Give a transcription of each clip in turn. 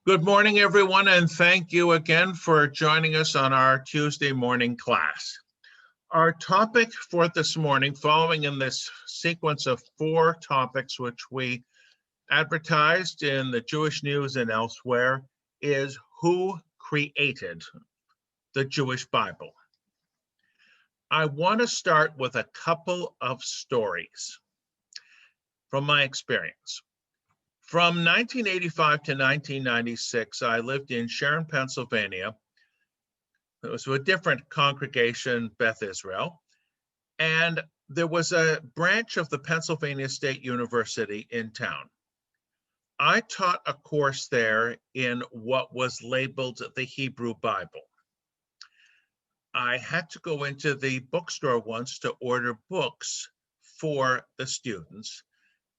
Good morning, everyone, and thank you again for joining us on our Tuesday morning class. Our topic for this morning, following in this sequence of 4 topics which we advertised in the Jewish News and elsewhere, is who created the Jewish Bible. I want to start with a couple of stories from my experience. From 1985 to 1996, I lived in Sharon, Pennsylvania. It was a different congregation, Beth Israel, and there was a branch of the Pennsylvania State University in town. I taught a course there in what was labeled the Hebrew Bible. I had to go into the bookstore once to order books for the students.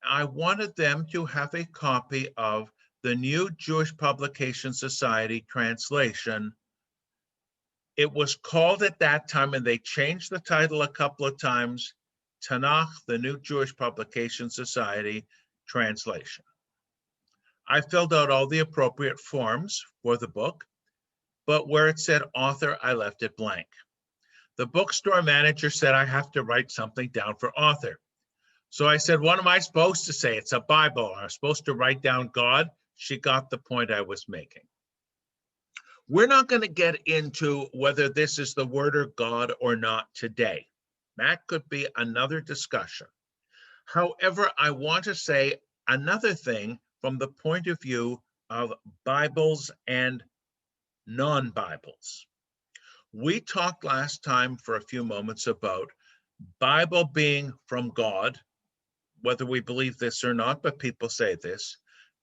I wanted them to have a copy of the New Jewish Publication Society translation. It was called at that time, and they changed the title a couple of times, Tanakh, the New Jewish Publication Society translation. I filled out all the appropriate forms for the book, but where it said author, I left it blank. The bookstore manager said I have to write something down for author. So I said, what am I supposed to say? It's a Bible. I'm supposed to write down God. She got the point I was making. We're not going to get into whether this is the word of God or not today. That could be another discussion. However, I want to say another thing from the point of view of Bibles and non-Bibles. We talked last time for a few moments about Bible being from God, whether we believe this or not, but people say this,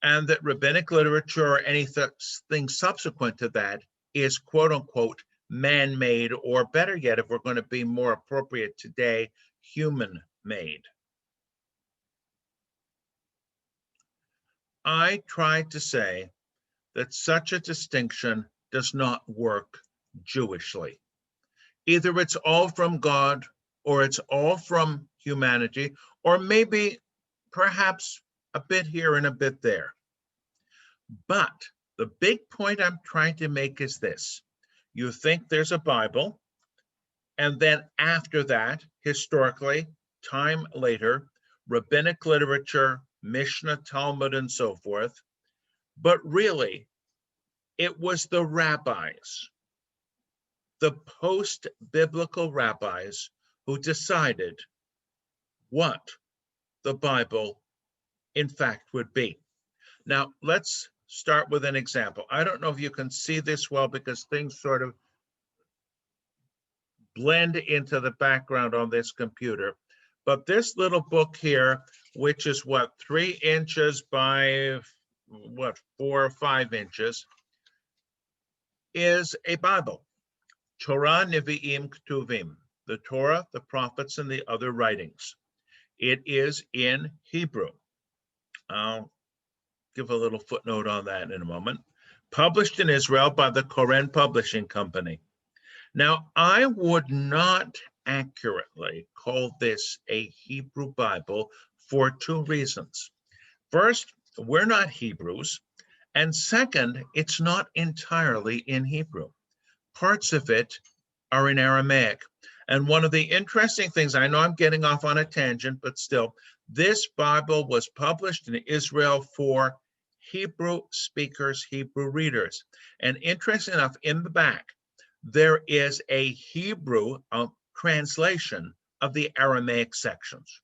and that rabbinic literature or anything subsequent to that is quote unquote man-made, or better yet, if we're going to be more appropriate today, human-made. I tried to say that such a distinction does not work Jewishly. Either it's all from God, or it's all from humanity, or maybe perhaps a bit here and a bit there. But the big point I'm trying to make is this. You think there's a Bible, and then after that, historically, time later, rabbinic literature, Mishnah, Talmud, and so forth. But really, it was the rabbis, the post-biblical rabbis, who decided what the Bible, in fact, would be. Now, let's start with an example. I don't know if you can see this well because things sort of blend into the background on this computer. But this little book here, which is 3 inches by 4 or 5 inches, is a Bible. Torah, Nevi'im, Ketuvim, the Torah, the prophets, and the other writings. It is in Hebrew. I'll give a little footnote on that in a moment. Published in Israel by the Koren Publishing Company. Now, I would not accurately call this a Hebrew Bible for 2 reasons. First, we're not Hebrews. And second, it's not entirely in Hebrew. Parts of it are in Aramaic. And one of the interesting things, I know I'm getting off on a tangent, but still, this Bible was published in Israel for Hebrew speakers, Hebrew readers. And interesting enough, in the back, there is a Hebrew translation of the Aramaic sections.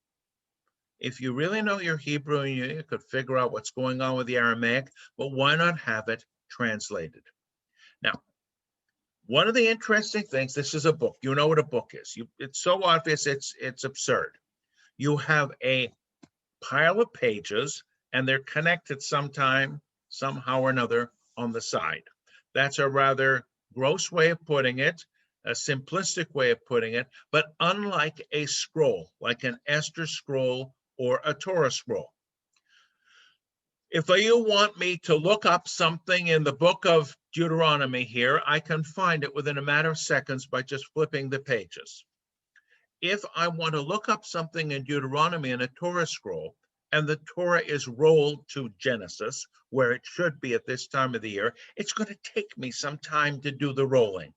If you really know your Hebrew, you could figure out what's going on with the Aramaic, but why not have it translated? Now, one of the interesting things, this is a book. You know what a book is. It's so obvious, it's absurd. You have a pile of pages, and they're connected somehow or another on the side. That's a rather gross way of putting it, a simplistic way of putting it, but unlike a scroll, like an Esther scroll or a Torah scroll. If you want me to look up something in the book of Deuteronomy here, I can find it within a matter of seconds by just flipping the pages. If I want to look up something in Deuteronomy in a Torah scroll, and the Torah is rolled to Genesis, where it should be at this time of the year, it's going to take me some time to do the rolling.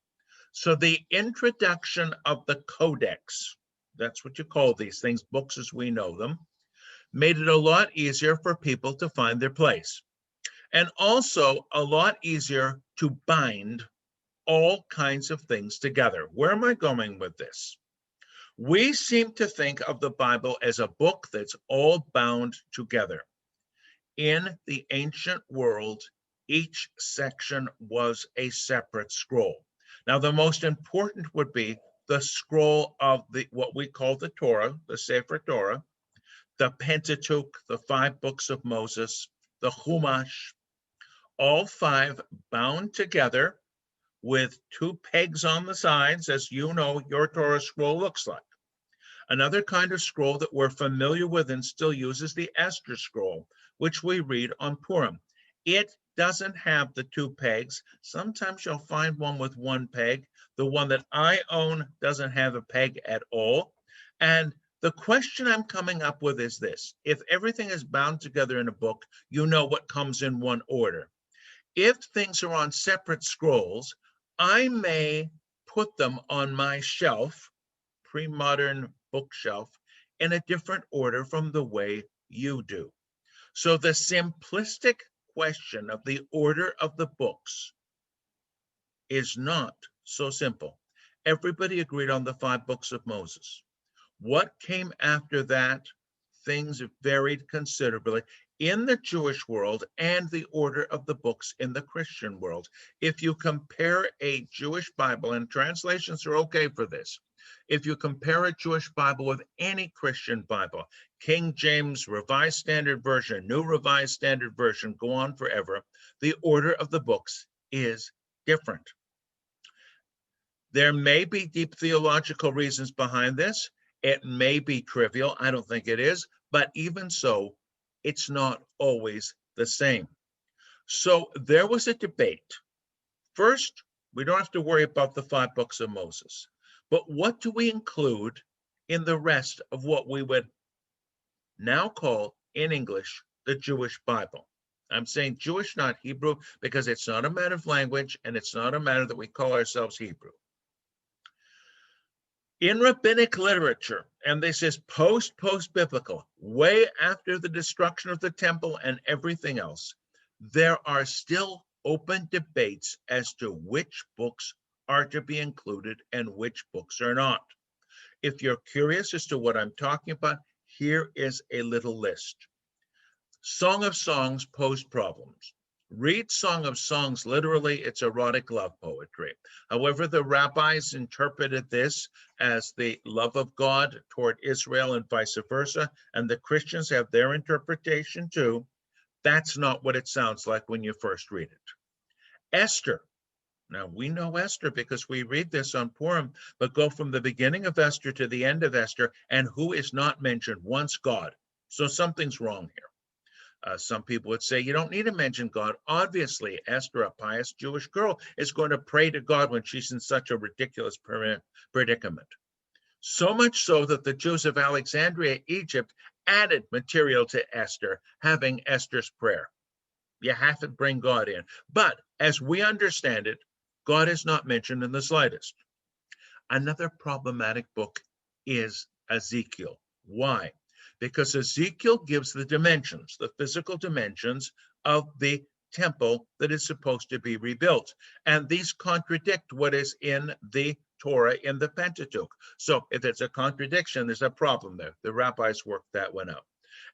So the introduction of the Codex, that's what you call these things, books as we know them, made it a lot easier for people to find their place. And also a lot easier to bind all kinds of things together. Where am I going with this? We seem to think of the Bible as a book that's all bound together. In the ancient world, each section was a separate scroll. Now, the most important would be the scroll of what we call the Torah, the Sefer Torah, the Pentateuch, the 5 books of Moses, the Chumash, all 5 bound together with 2 pegs on the sides, as you know your Torah scroll looks like. Another kind of scroll that we're familiar with and still use is the Esther scroll, which we read on Purim. It doesn't have the 2 pegs. Sometimes you'll find one with 1 peg. The one that I own doesn't have a peg at all. And the question I'm coming up with is this: if everything is bound together in a book, you know what comes in one order. If things are on separate scrolls, I may put them on my shelf, pre-modern bookshelf, in a different order from the way you do. So the simplistic question of the order of the books is not so simple. Everybody agreed on the 5 books of Moses. What came after that? Things varied considerably in the Jewish world and the order of the books in the Christian world. If you compare a Jewish Bible, and translations are okay for this, if you compare a Jewish Bible with any Christian Bible, King James, Revised Standard Version, New Revised Standard Version, go on forever, the order of the books is different. There may be deep theological reasons behind this. It may be trivial. I don't think it is, but even so, it's not always the same. So there was a debate. First, we don't have to worry about the 5 books of Moses, but what do we include in the rest of what we would now call in English the Jewish Bible? I'm saying Jewish, not Hebrew, because it's not a matter of language and it's not a matter that we call ourselves Hebrew. In rabbinic literature, and this is post-biblical, way after the destruction of the temple and everything else, there are still open debates as to which books are to be included and which books are not. If you're curious as to what I'm talking about, here is a little list. Song of Songs posed problems. Read Song of Songs literally, it's erotic love poetry. However, the rabbis interpreted this as the love of God toward Israel and vice versa, and the Christians have their interpretation too. That's not what it sounds like when you first read it. Esther. Now, we know Esther because we read this on Purim, but go from the beginning of Esther to the end of Esther, and who is not mentioned once? God. So something's wrong here. Some people would say you don't need to mention God. Obviously, Esther, a pious Jewish girl, is going to pray to God when she's in such a ridiculous predicament. So much so that the Jews of Alexandria, Egypt, added material to Esther, having Esther's prayer. You have to bring God in. But as we understand it, God is not mentioned in the slightest. Another problematic book is Ezekiel. Why? Because Ezekiel gives the dimensions, the physical dimensions of the temple that is supposed to be rebuilt. And these contradict what is in the Torah, in the Pentateuch. So if it's a contradiction, there's a problem there. The rabbis worked that one out.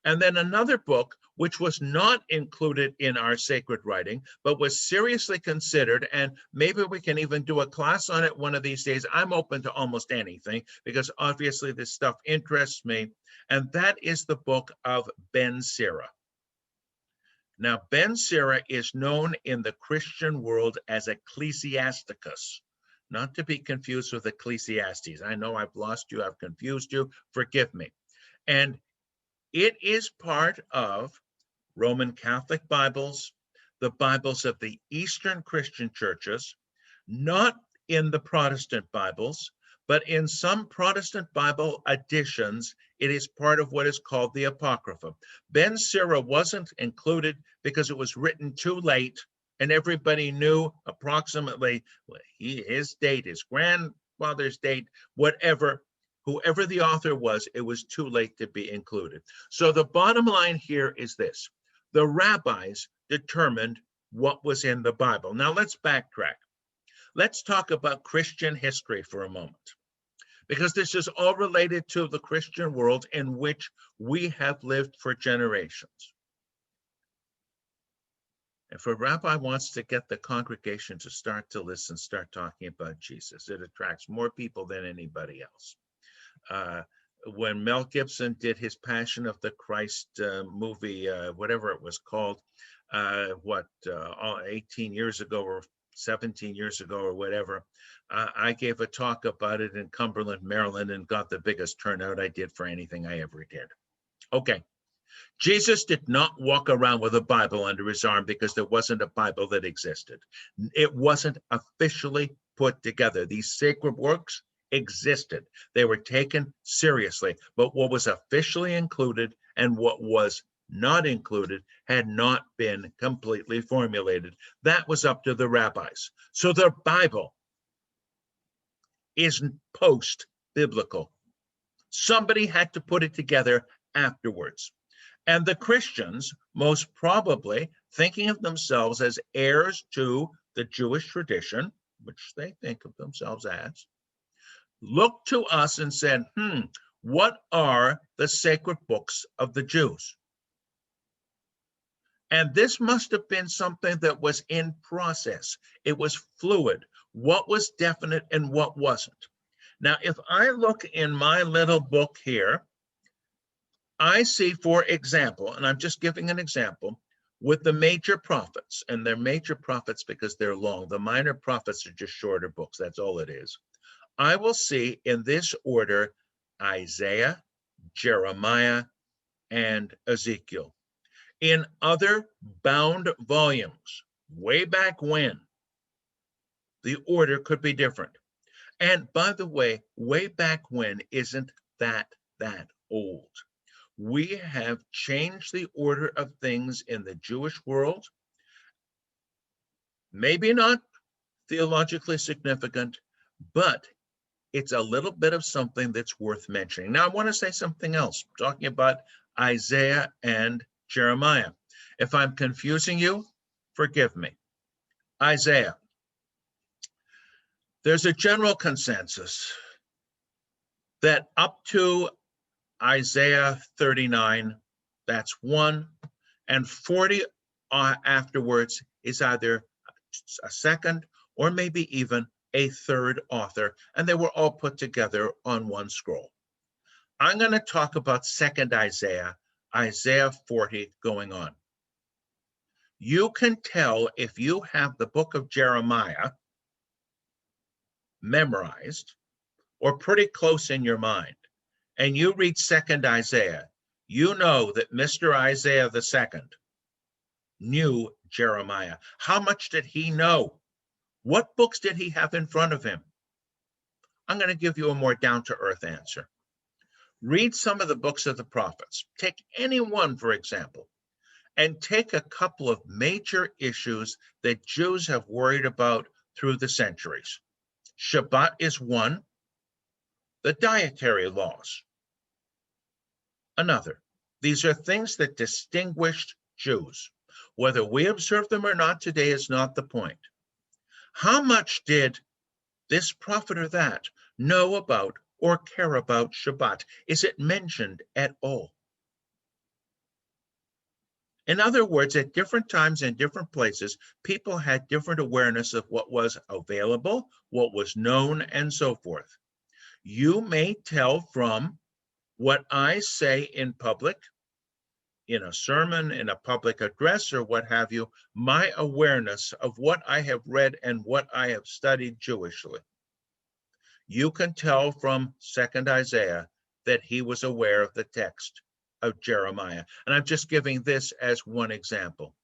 And then another book, which was not included in our sacred writing, but was seriously considered, and maybe we can even do a class on it one of these days. I'm open to almost anything because obviously this stuff interests me, and that is the book of Ben Sira. Now, Ben Sira is known in the Christian world as Ecclesiasticus, not to be confused with Ecclesiastes. I know I've lost you, I've confused you, forgive me. And it is part of Roman Catholic Bibles, the Bibles of the Eastern Christian churches, not in the Protestant Bibles, but in some Protestant Bible editions, It is part of what is called the Apocrypha. Ben Sira wasn't included because it was written too late, and everybody knew approximately his date, his grandfather's date, whatever, whoever the author was, it was too late to be included. So the bottom line here is this: the rabbis determined what was in the Bible. Now let's backtrack. Let's talk about Christian history for a moment, because this is all related to the Christian world in which we have lived for generations. If a rabbi wants to get the congregation to start to listen, start talking about Jesus, it attracts more people than anybody else. When Mel Gibson did his Passion of the Christ movie, whatever it was called, 18 years ago or 17 years ago or whatever, I gave a talk about it in Cumberland, Maryland, and got the biggest turnout I did for anything I ever did. Okay. Jesus did not walk around with a Bible under his arm because there wasn't a Bible that existed. It wasn't officially put together. These sacred works existed. They were taken seriously, but what was officially included and what was not included had not been completely formulated. That was up to the rabbis. So the Bible is post-biblical. Somebody had to put it together afterwards. And the Christians, most probably thinking of themselves as heirs to the Jewish tradition, which they think of themselves as, looked to us and said, what are the sacred books of the Jews? And this must have been something that was in process. It was fluid. What was definite and what wasn't? Now, if I look in my little book here, I see, for example, and I'm just giving an example, with the major prophets, and they're major prophets because they're long. The minor prophets are just shorter books. That's all it is. I will see in this order Isaiah, Jeremiah, and Ezekiel. In other bound volumes, way back when, the order could be different. And by the way back when isn't that old. We have changed the order of things in the Jewish world. Maybe not theologically significant, but it's a little bit of something that's worth mentioning. Now, I want to say something else, talking about Isaiah and Jeremiah. If I'm confusing you, forgive me. Isaiah. There's a general consensus that up to Isaiah 39, that's one, and 40 afterwards is either a second or maybe even a third author, and they were all put together on one scroll. I'm going to talk about second Isaiah, Isaiah 40 going on. You can tell if you have the book of Jeremiah memorized or pretty close in your mind, and you read second Isaiah, you know that Mr. Isaiah II knew Jeremiah. How much did he know? What books did he have in front of him? I'm going to give you a more down-to-earth answer. Read some of the books of the prophets. Take any one, for example, and take a couple of major issues that Jews have worried about through the centuries. Shabbat is one. The dietary laws, another. These are things that distinguished Jews. Whether we observe them or not today is not the point. How much did this prophet or that know about or care about Shabbat? Is it mentioned at all? In other words, at different times and different places, people had different awareness of what was available, what was known, and so forth. You may tell from what I say in public, in a sermon, in a public address, or what have you, my awareness of what I have read and what I have studied Jewishly. You can tell from second Isaiah that he was aware of the text of Jeremiah. And I'm just giving this as one example.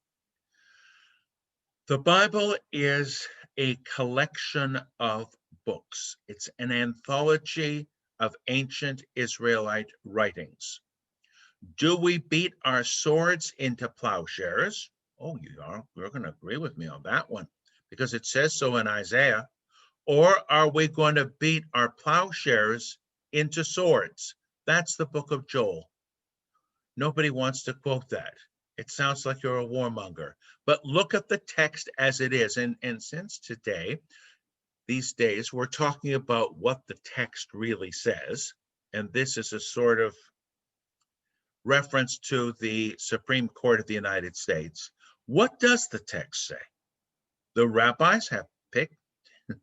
The Bible is a collection of books. It's an anthology of ancient Israelite writings. Do we beat our swords into plowshares? Oh, you're going to agree with me on that one because it says so in Isaiah. Or are we going to beat our plowshares into swords? That's the book of Joel. Nobody wants to quote that. It sounds like you're a warmonger. But look at the text as it is. And since these days, we're talking about what the text really says, and this is a sort of reference to the Supreme Court of the United States. What does the text say? The rabbis have picked,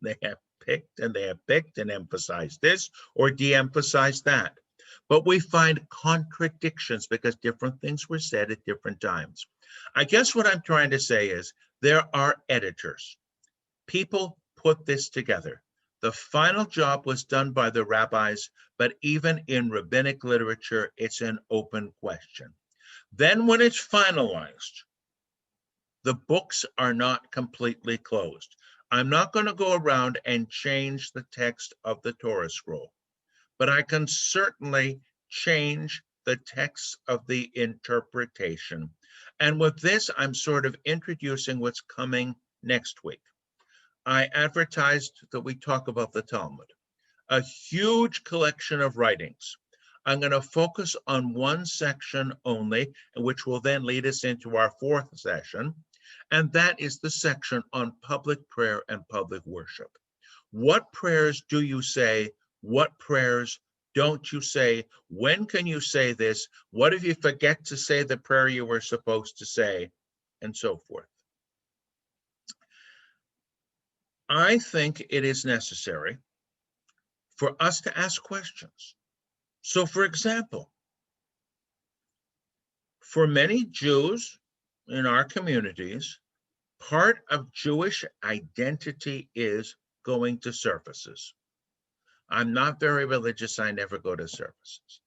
they have picked, and they have picked and emphasized this or de-emphasized that. But we find contradictions because different things were said at different times. I guess what I'm trying to say is there are editors. People put this together. The final job was done by the rabbis, but even in rabbinic literature, it's an open question. Then when it's finalized, the books are not completely closed. I'm not going to go around and change the text of the Torah scroll, but I can certainly change the text of the interpretation. And with this, I'm sort of introducing what's coming next week. I advertised that we talk about the Talmud, a huge collection of writings. I'm going to focus on one section only, which will then lead us into our fourth session, and that is the section on public prayer and public worship. What prayers do you say? What prayers don't you say? When can you say this? What if you forget to say the prayer you were supposed to say? And so forth. I think it is necessary for us to ask questions. So, for example, for many Jews in our communities, part of Jewish identity is going to services. I'm not very religious. I never go to services.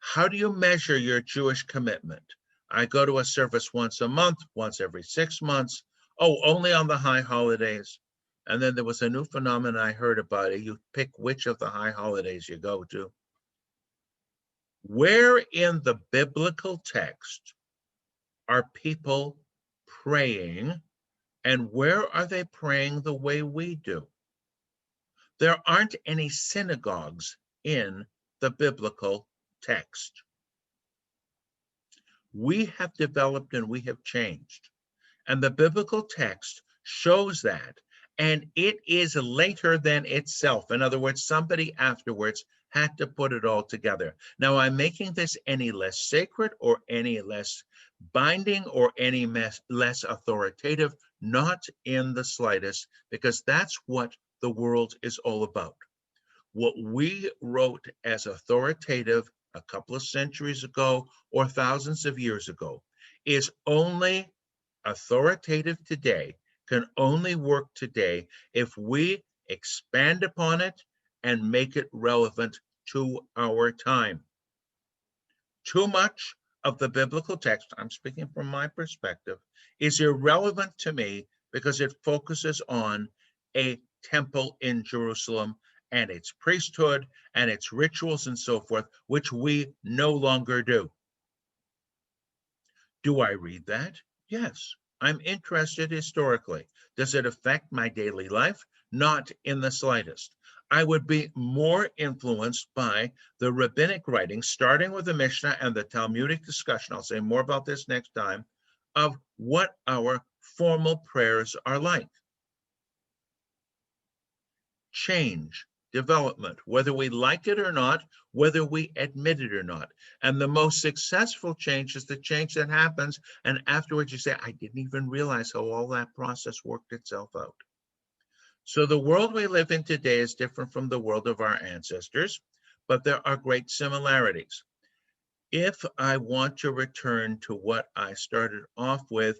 How do you measure your Jewish commitment? I go to a service once a month, once every 6 months. Oh, only on the high holidays. And then there was a new phenomenon I heard about it. You pick which of the high holidays you go to. Where in the biblical text are people praying, and where are they praying the way we do? There aren't any synagogues in the biblical text. We have developed and we have changed. And the biblical text shows that. And it is later than itself. In other words, somebody afterwards had to put it all together. Now, I'm making this any less sacred or any less binding or any less authoritative, not in the slightest, because that's what the world is all about. What we wrote as authoritative a couple of centuries ago or thousands of years ago is only authoritative today, can only work today if we expand upon it and make it relevant to our time. Too much of the biblical text, I'm speaking from my perspective, is irrelevant to me because it focuses on a temple in Jerusalem and its priesthood and its rituals and so forth, which we no longer do. Do I read that? Yes. I'm interested historically. Does it affect my daily life? Not in the slightest. I would be more influenced by the rabbinic writings, starting with the Mishnah and the Talmudic discussion, I'll say more about this next time, of what our formal prayers are like. Change, development, whether we like it or not, whether we admit it or not. And the most successful change is the change that happens, and afterwards you say, I didn't even realize how all that process worked itself out. So the world we live in today is different from the world of our ancestors, but there are great similarities. If I want to return to what I started off with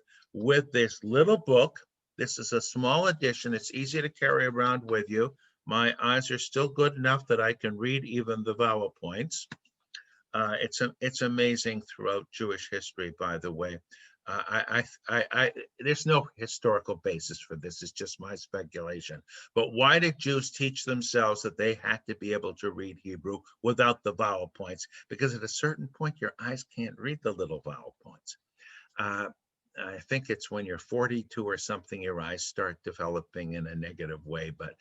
this little book, this is a small edition. It's easy to carry around with you. My eyes are still good enough that I can read even the vowel points. It's amazing throughout Jewish history, by the way. There's no historical basis for this. It's just my speculation. But why did Jews teach themselves that they had to be able to read Hebrew without the vowel points? Because at a certain point, your eyes can't read the little vowel points. I think it's when you're 42 or something, your eyes start developing in a negative way, but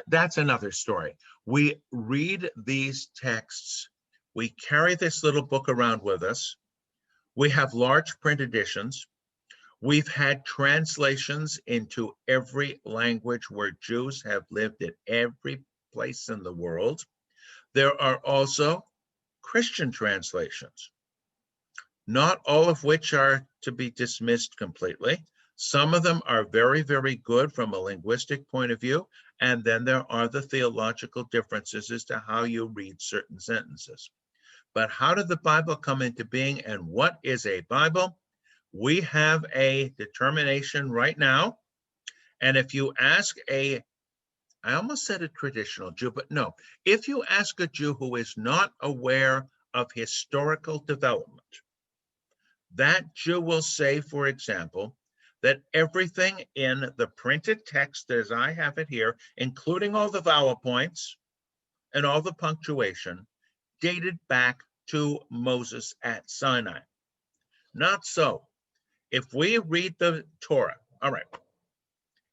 that's another story. We read these texts. We carry this little book around with us. We have large print editions. We've had translations into every language where Jews have lived at every place in the world. There are also Christian translations, not all of which are to be dismissed completely. Some of them are very, very good from a linguistic point of view. And then there are the theological differences as to how you read certain sentences. But how did the Bible come into being, and what is a Bible? We have a determination right now. And if you ask I almost said a traditional Jew, but no, if you ask a Jew who is not aware of historical development, that Jew will say, for example, that everything in the printed text as I have it here, including all the vowel points and all the punctuation, dated back to Moses at Sinai. Not so. If we read the Torah, all right,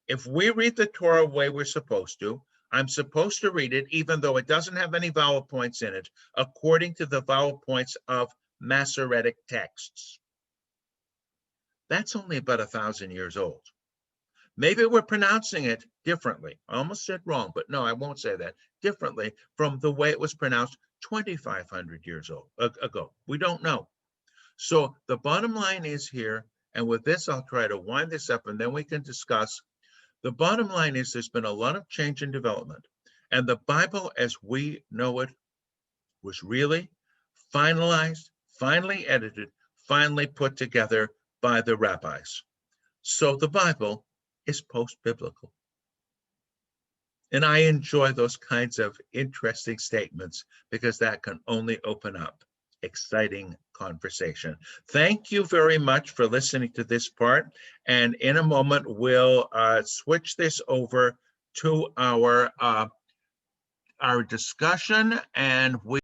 if we read the Torah the way we're supposed to, I'm supposed to read it, even though it doesn't have any vowel points in it, according to the vowel points of Masoretic texts. That's only about 1,000 years old. Maybe we're pronouncing it differently. I almost said wrong, but no, I won't say that. Differently from the way it was pronounced 2,500 years ago. We don't know. So the bottom line is here, and with this, I'll try to wind this up and then we can discuss. The bottom line is there's been a lot of change and development, and the Bible as we know it was really finalized, finally edited, finally put together by the rabbis. So the Bible is post-biblical. And I enjoy those kinds of interesting statements because that can only open up exciting conversation. Thank you very much for listening to this part. And in a moment, we'll switch this over to our discussion, and we